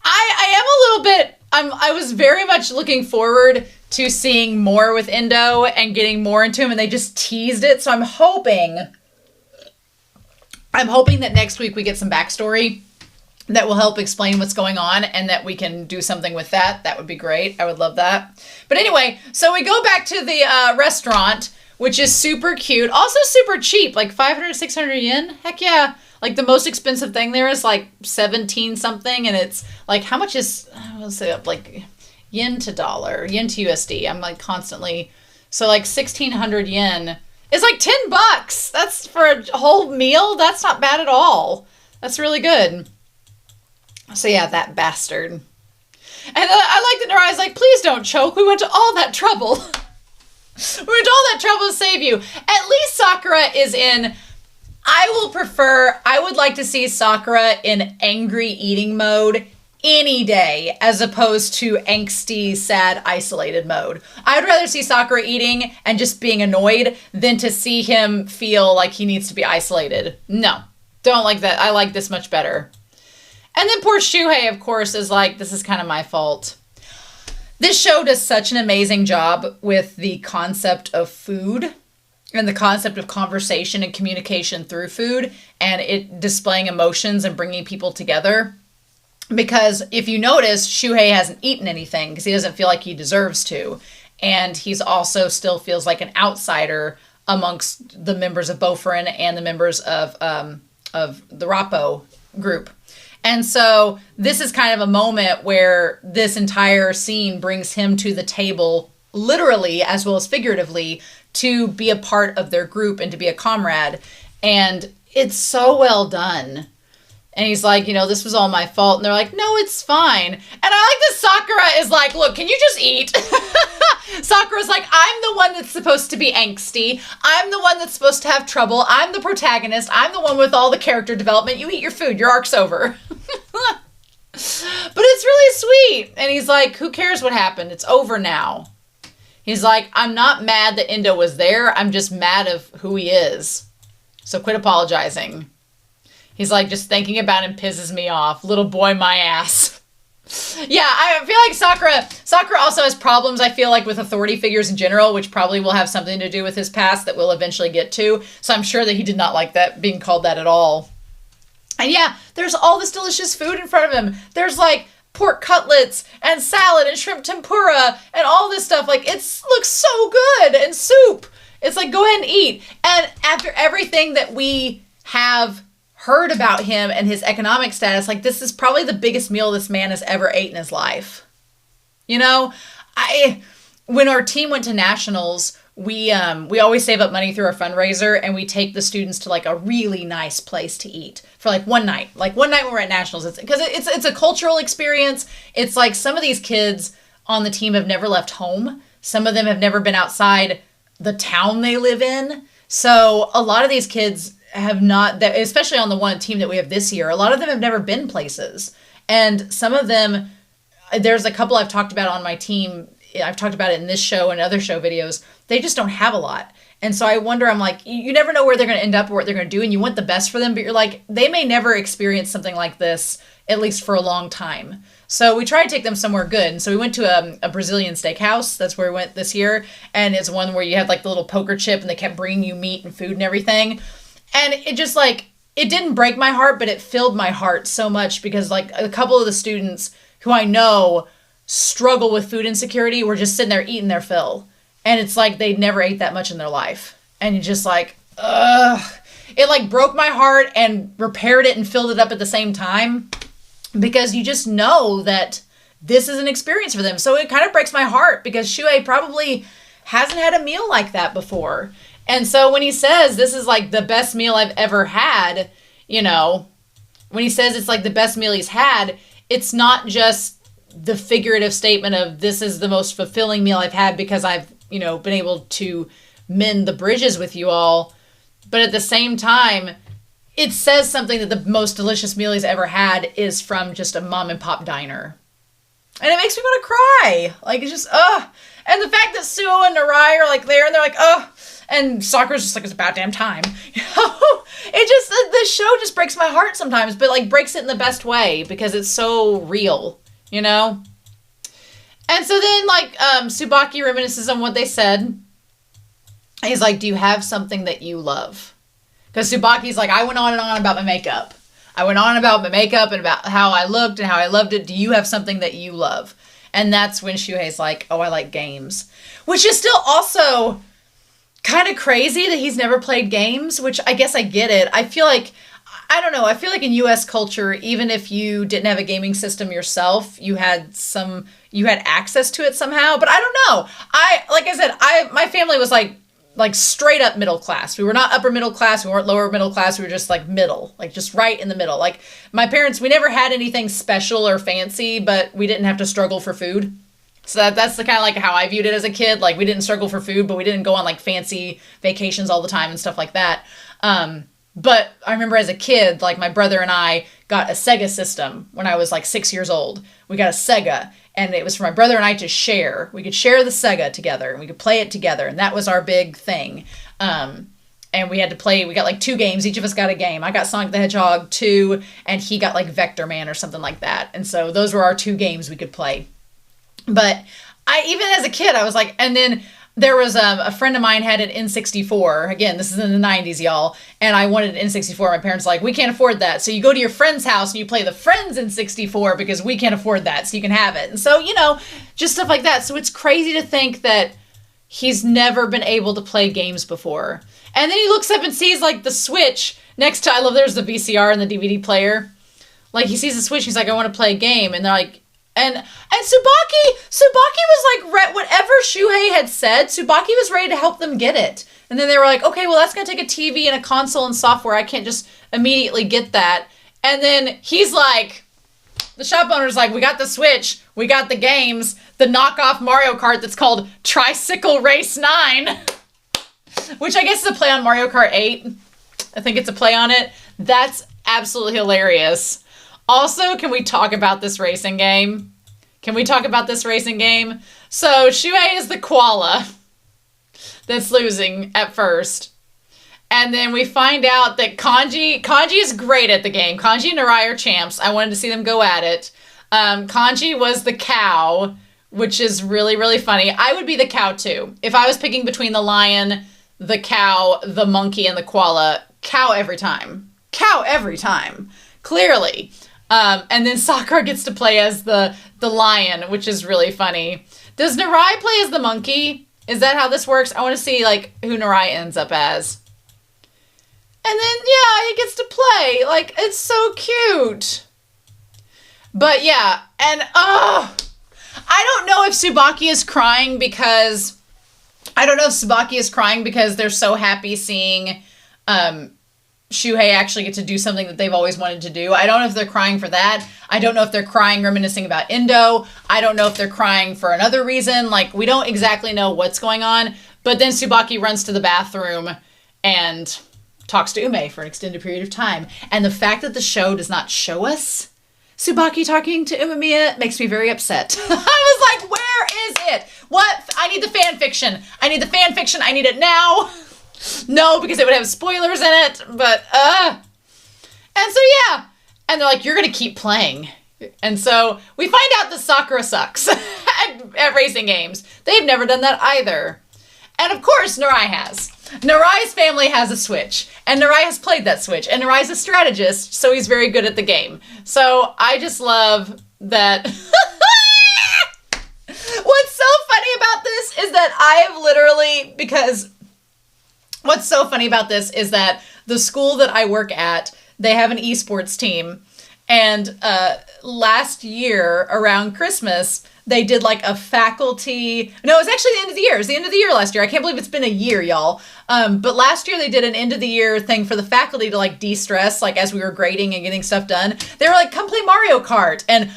I am a little bit, I was very much looking forward to seeing more with Endo and getting more into him, and they just teased it. So I'm hoping that next week we get some backstory that will help explain what's going on and that we can do something with that. That would be great. I would love that. But anyway, so we go back to the restaurant, which is super cute. Also super cheap, like 500, 600 yen. Heck yeah. Like the most expensive thing there is like 17 something. And it's like, how much is, I'll say up like yen to dollar, yen to USD. I'm like constantly, so like 1600 yen is like $10. That's for a whole meal. That's not bad at all. That's really good. So yeah, that bastard. And I like that Narai's like, please don't choke. We went to all that trouble. We went to all that trouble to save you. At least Sakura is in, I would like to see Sakura in angry eating mode any day as opposed to angsty, sad, isolated mode. I would rather see Sakura eating and just being annoyed than to see him feel like he needs to be isolated. No, don't like that. I like this much better. And then poor Shuhei, of course, is like, this is kind of my fault. This show does such an amazing job with the concept of food and the concept of conversation and communication through food and it displaying emotions and bringing people together. Because if you notice, Shuhei hasn't eaten anything because he doesn't feel like he deserves to. And he's also still feels like an outsider amongst the members of Bofurin and the members of the Rappo group. And so this is kind of a moment where this entire scene brings him to the table, literally as well as figuratively, to be a part of their group and to be a comrade. And it's so well done. And he's like, you know, this was all my fault. And they're like, no, it's fine. And I like that Sakura is like, look, can you just eat? Sakura's like, I'm the one that's supposed to be angsty. I'm the one that's supposed to have trouble. I'm the protagonist. I'm the one with all the character development. You eat your food. Your arc's over. But it's really sweet. And he's like, who cares what happened? It's over now. He's like, I'm not mad that Endo was there. I'm just mad of who he is. So quit apologizing. He's like, just thinking about him pisses me off. Little boy, my ass. Yeah, I feel like Sakura also has problems, I feel like, with authority figures in general, which probably will have something to do with his past that we'll eventually get to. So I'm sure that he did not like that, being called that at all. And yeah, there's all this delicious food in front of him. There's like pork cutlets and salad and shrimp tempura and all this stuff. Like, it looks so good, and soup. It's like, go ahead and eat. And after everything that we have heard about him and his economic status, like, this is probably the biggest meal this man has ever ate in his life. You know, when our team went to nationals, we always save up money through our fundraiser and we take the students to like a really nice place to eat for like one night when we're at nationals. It's a cultural experience. It's like some of these kids on the team have never left home. Some of them have never been outside the town they live in. So a lot of these kids have not, especially on the one team that we have this year, a lot of them have never been places. And some of them, there's a couple I've talked about on my team. I've talked about it in this show and other show videos. They just don't have a lot. And so I wonder, I'm like, you never know where they're going to end up or what they're going to do. And you want the best for them, but you're like, they may never experience something like this, at least for a long time. So we try to take them somewhere good. And so we went to a Brazilian steakhouse. That's where we went this year. And it's one where you had like the little poker chip and they kept bringing you meat and food and everything. And it just like, it didn't break my heart, but it filled my heart so much because like a couple of the students who I know struggle with food insecurity were just sitting there eating their fill. And it's like they'd never ate that much in their life. And you just like, ugh. It like broke my heart and repaired it and filled it up at the same time because you just know that this is an experience for them. So it kind of breaks my heart because Shuhei probably hasn't had a meal like that before. And so when he says this is like the best meal I've ever had, you know, when he says it's like the best meal he's had, it's not just the figurative statement of this is the most fulfilling meal I've had because I've, you know, been able to mend the bridges with you all. But at the same time, it says something that the most delicious meal he's ever had is from just a mom and pop diner. And it makes me want to cry. Like, it's just, ugh. And the fact that Suo and Narai are like there and they're like, ugh. And Sakura's just like, it's about damn time. You know? It just, the show just breaks my heart sometimes, but like breaks it in the best way because it's so real, you know? And so then like, Tsubaki reminisces on what they said. He's like, do you have something that you love? Because Tsubaki's like, I went on and on about my makeup. I went on about my makeup and about how I looked and how I loved it. Do you have something that you love? And that's when Shuhei's like, oh, I like games. Which is still also kind of crazy that he's never played games, which I guess I get it. I feel like, I don't know, I feel like in US culture, even if you didn't have a gaming system yourself, you had access to it somehow. But I don't know. Like I said, my family was like straight up middle class. We were not upper middle class. We weren't lower middle class. We were just like middle, like just right in the middle. Like my parents, we never had anything special or fancy, but we didn't have to struggle for food. So that's the kind of like how I viewed it as a kid. Like we didn't struggle for food, but we didn't go on like fancy vacations all the time and stuff like that. But I remember as a kid, like my brother and I got a Sega system when I was like 6 years old. We got a Sega. And it was for my brother and I to share. We could share the Sega together and we could play it together. And that was our big thing. And we had to play, we got like 2 games. Each of us got a game. I got Sonic the Hedgehog 2 and he got like Vector Man or something like that. And so those were our 2 games we could play. But even as a kid, I was like, and then there was a friend of mine had an N64. Again, this is in the 90s, y'all. And I wanted an N64. My parents were like, we can't afford that. So you go to your friend's house and you play the friend's N64 because we can't afford that. So you can have it. And so, you know, just stuff like that. So it's crazy to think that he's never been able to play games before. And then he looks up and sees like the Switch next to, I love there's the VCR and the DVD player. Like he sees the Switch. He's like, I want to play a game. And they're like, and Tsubaki was like, whatever Shuhei had said, Tsubaki was ready to help them get it. And then they were like, okay, well, that's going to take a TV and a console and software. I can't just immediately get that. And then he's like, the shop owner's like, we got the Switch, we got the games, the knockoff Mario Kart that's called Tricycle Race 9, which I guess is a play on Mario Kart 8. I think it's a play on it. That's absolutely hilarious. Also, can we talk about this racing game? So Shuhei is the koala that's losing at first. And then we find out that Kanji is great at the game. Kanji and Narai are champs. I wanted to see them go at it. Kanji was the cow, which is really, really funny. I would be the cow too. If I was picking between the lion, the cow, the monkey, and the koala, cow every time. Clearly. And then Sakura gets to play as the lion, which is really funny. Does Narai play as the monkey? Is that how this works? I want to see like who Narai ends up as. And then, yeah, he gets to play. Like, it's so cute. But yeah, and I don't know if Tsubaki is crying because they're so happy seeing Shuhei actually get to do something that they've always wanted to do. I don't know if they're crying for that. I don't know if they're crying reminiscing about Endo. I don't know if they're crying for another reason. Like, we don't exactly know what's going on. But then Tsubaki runs to the bathroom and talks to Ume for an extended period of time. And the fact that the show does not show us Tsubaki talking to Umemiya makes me very upset. I was like, where is it? What? I need the fan fiction. I need it now. No, because it would have spoilers in it, but, and so, yeah. And they're like, you're going to keep playing. And so we find out that Sakura sucks at racing games. They've never done that either. And of course, Narai has. Narai's family has a Switch, and Narai has played that Switch, and Narai's a strategist, so he's very good at the game. So I just love that. What's so funny about this is that what's so funny about this is that the school that I work at, they have an esports team. And last year around Christmas, they did like a faculty. No, it was actually the end of the year. It was the end of the year last year. I can't believe it's been a year, y'all. But last year they did an end of the year thing for the faculty to like de-stress, like as we were grading and getting stuff done. They were like, come play Mario Kart. And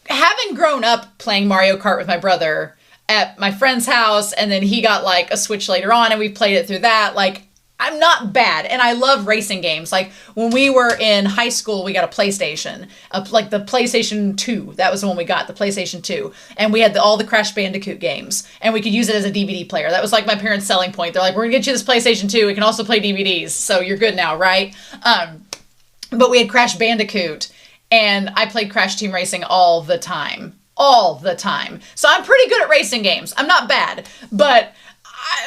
having grown up playing Mario Kart with my brother at my friend's house, and then he got like a Switch later on and we played it through that, like I'm not bad. And I love racing games. Like when we were in high school, we got a PlayStation, like the PlayStation 2. That was the one we got, the PlayStation 2. And we had all the Crash Bandicoot games, and we could use it as a DVD player. That was like my parents' selling point. They're like, we're gonna get you this PlayStation 2. We can also play DVDs. So you're good now, right? But we had Crash Bandicoot, and I played Crash Team Racing all the time. All the time. So I'm pretty good at racing games. I'm not bad, but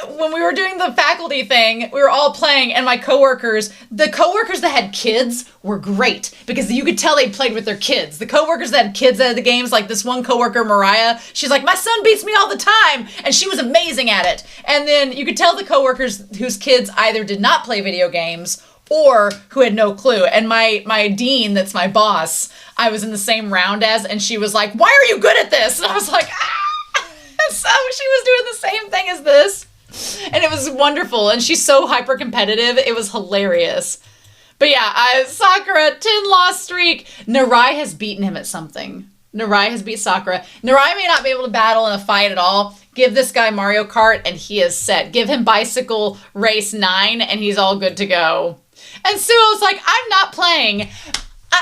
when we were doing the faculty thing, we were all playing, and my coworkers, the coworkers that had kids were great because you could tell they played with their kids. The coworkers that had kids at the games, like this one coworker, Mariah, she's like, my son beats me all the time, and she was amazing at it. And then you could tell the coworkers whose kids either did not play video games or who had no clue. And my dean, that's my boss, I was in the same round as, and she was like, why are you good at this? And I was like, ah! So she was doing the same thing as this. And it was wonderful. And she's so hyper competitive. It was hilarious. But yeah, Sakura, 10-loss streak. Narai has beaten him at something. Narai has beat Sakura. Narai may not be able to battle in a fight at all. Give this guy Mario Kart and he is set. Give him Bicycle Race 9 and he's all good to go. And Suo's like, I'm not playing.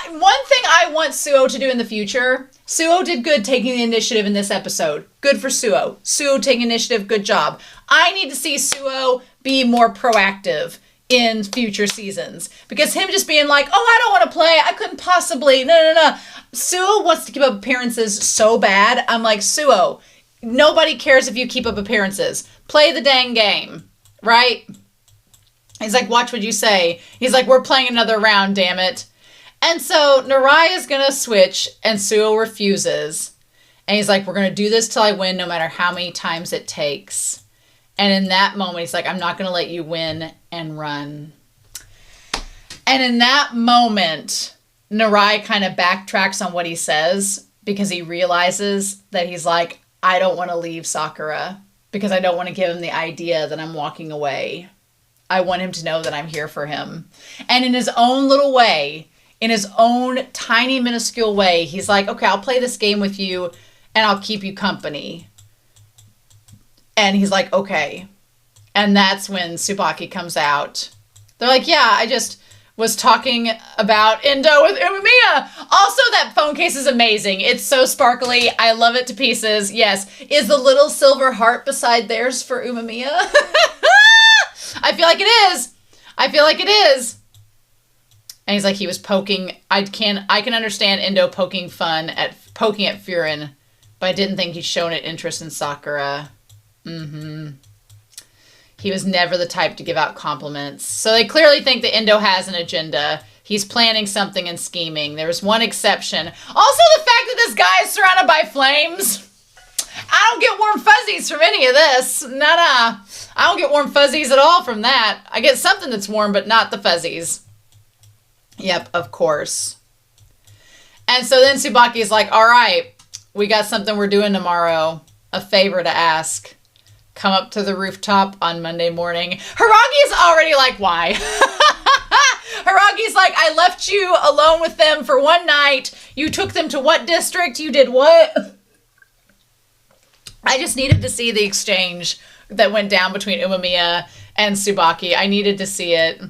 One thing I want Suo to do in the future, Suo did good taking the initiative in this episode. Good for Suo. Suo taking initiative, good job. I need to see Suo be more proactive in future seasons. Because him just being like, oh, I don't want to play, I couldn't possibly, no. Suo wants to keep up appearances so bad. I'm like, Suo, nobody cares if you keep up appearances. Play the dang game, right? He's like, watch what you say. He's like, we're playing another round, damn it. And so Narai is going to switch, and Suo refuses. And he's like, we're going to do this till I win, no matter how many times it takes. And in that moment, he's like, I'm not going to let you win and run. And in that moment, Narai kind of backtracks on what he says because he realizes that he's like, I don't want to leave Sakura because I don't want to give him the idea that I'm walking away. I want him to know that I'm here for him. And in his own little way, in his own tiny, minuscule way, he's like, okay, I'll play this game with you and I'll keep you company. And he's like, okay. And that's when Tsubaki comes out. They're like, yeah, I just was talking about Endo with Umemiya. Also, that phone case is amazing. It's so sparkly. I love it to pieces. Yes. Is the little silver heart beside theirs for Umemiya? I feel like it is. I feel like it is. And he's like, he was poking. I can understand Endo poking at Furin, but I didn't think he'd shown it interest in Sakura. He was never the type to give out compliments. So they clearly think that Endo has an agenda. He's planning something and scheming. There's one exception. Also, the fact that this guy is surrounded by flames. I don't get warm fuzzies from any of this. Nah. I don't get warm fuzzies at all from that. I get something that's warm, but not the fuzzies. Yep, of course. And so then Tsubaki is like, all right, we got something we're doing tomorrow. A favor to ask. Come up to the rooftop on Monday morning. Hiragi's already like, why? Hiragi's like, I left you alone with them for one night. You took them to what district? You did what? I just needed to see the exchange that went down between Umemiya and Tsubaki. I needed to see it.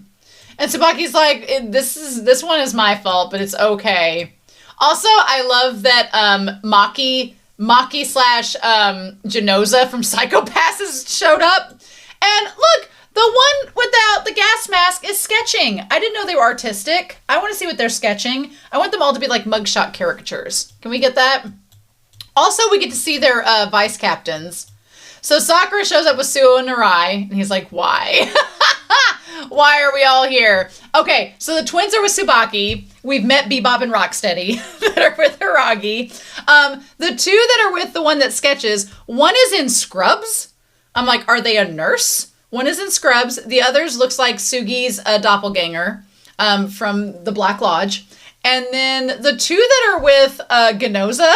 And Tsubaki's like, this one is my fault, but it's okay. Also, I love that Maki slash Genoza from Psycho-Passes showed up. And look, the one without the gas mask is sketching. I didn't know they were artistic. I want to see what they're sketching. I want them all to be like mugshot caricatures. Can we get that? Also, we get to see their vice captains. So Sakura shows up with Suo and Narai, and he's like, why? Why are we all here? Okay, so the twins are with Tsubaki. We've met Bebop and Rocksteady that are with Hiragi. The two that are with the one that sketches, one is in scrubs. I'm like, are they a nurse? One is in scrubs. The others looks like Sugi's doppelganger. from the Black Lodge. And then the two that are with Ganoza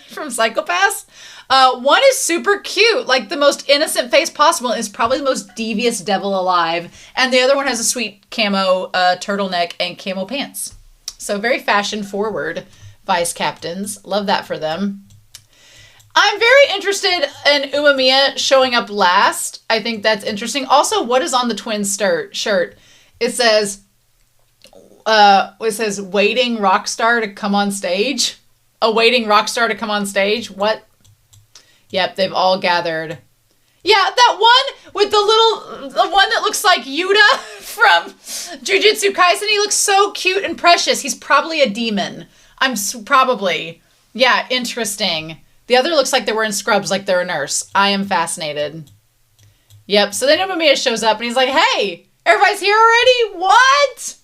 from Psychopaths, one is super cute, like the most innocent face possible, is probably the most devious devil alive. And the other one has a sweet camo turtleneck and camo pants. So very fashion forward vice captains. Love that for them. I'm very interested in Umamiya showing up last. I think that's interesting. Also, what is on the twins' shirt? It says, waiting rock star to come on stage. A waiting rock star to come on stage. What? Yep, they've all gathered. Yeah, that one with the one that looks like Yuta from Jujutsu Kaisen. He looks so cute and precious. He's probably a demon. Probably. Yeah, interesting. The other looks like they're wearing scrubs like they're a nurse. I am fascinated. Yep, so then Umamiya shows up and he's like, hey, everybody's here already? What?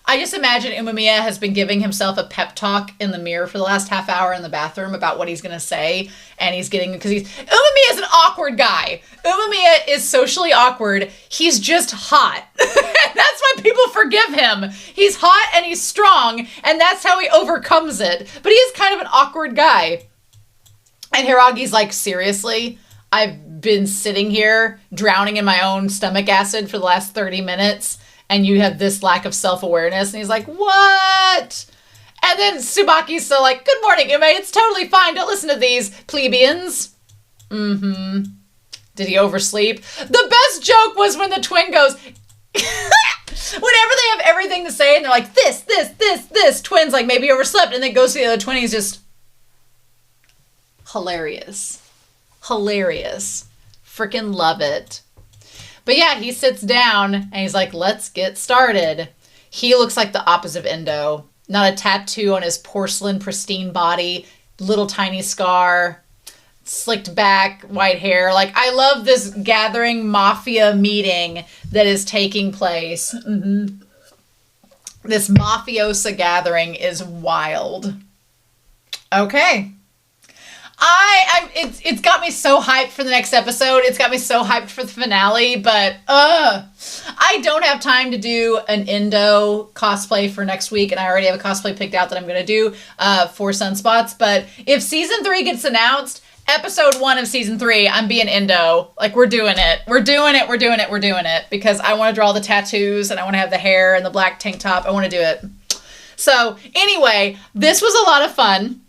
I just imagine Umamiya has been giving himself a pep talk in the mirror for the last half hour in the bathroom about what he's going to say. And he's getting, Umamiya is an awkward guy. Umamiya is socially awkward. He's just hot. That's why people forgive him. He's hot and he's strong. And that's how he overcomes it. But he is kind of an awkward guy. And Hiragi's like, seriously? I've been sitting here drowning in my own stomach acid for the last 30 minutes. And you have this lack of self-awareness. And he's like, what? And then Tsubaki's still like, good morning, Ume. It's totally fine. Don't listen to these plebeians. Mm-hmm. Did he oversleep? The best joke was when the twin goes, whenever they have everything to say, and they're like, this. Twin's like, maybe overslept. And then goes to the other twin, and he's just hilarious. Hilarious. Freaking love it. But yeah, he sits down and he's like, let's get started. He looks like the opposite of Endo. Not a tattoo on his porcelain, pristine body. Little tiny scar. Slicked back, white hair. Like, I love this gathering mafia meeting that is taking place. Mm-hmm. This mafiosa gathering is wild. Okay. It's got me so hyped for the next episode. It's got me so hyped for the finale, but I don't have time to do an Endo cosplay for next week, and I already have a cosplay picked out that I'm going to do for Sunspots. But if season 3 gets announced, episode 1 of season 3, I'm being Endo. Like, we're doing it. We're doing it because I want to draw the tattoos and I want to have the hair and the black tank top. I want to do it. So anyway, this was a lot of fun.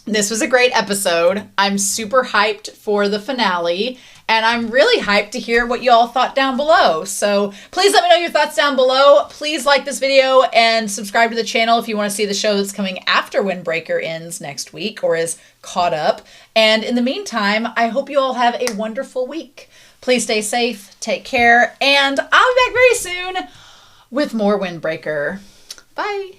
This was a great episode. I'm super hyped for the finale, and I'm really hyped to hear what you all thought down below. So please let me know your thoughts down below. Please like this video and subscribe to the channel if you want to see the show that's coming after Windbreaker ends next week or is caught up. And in the meantime, I hope you all have a wonderful week. Please stay safe, take care, and I'll be back very soon with more Windbreaker. Bye.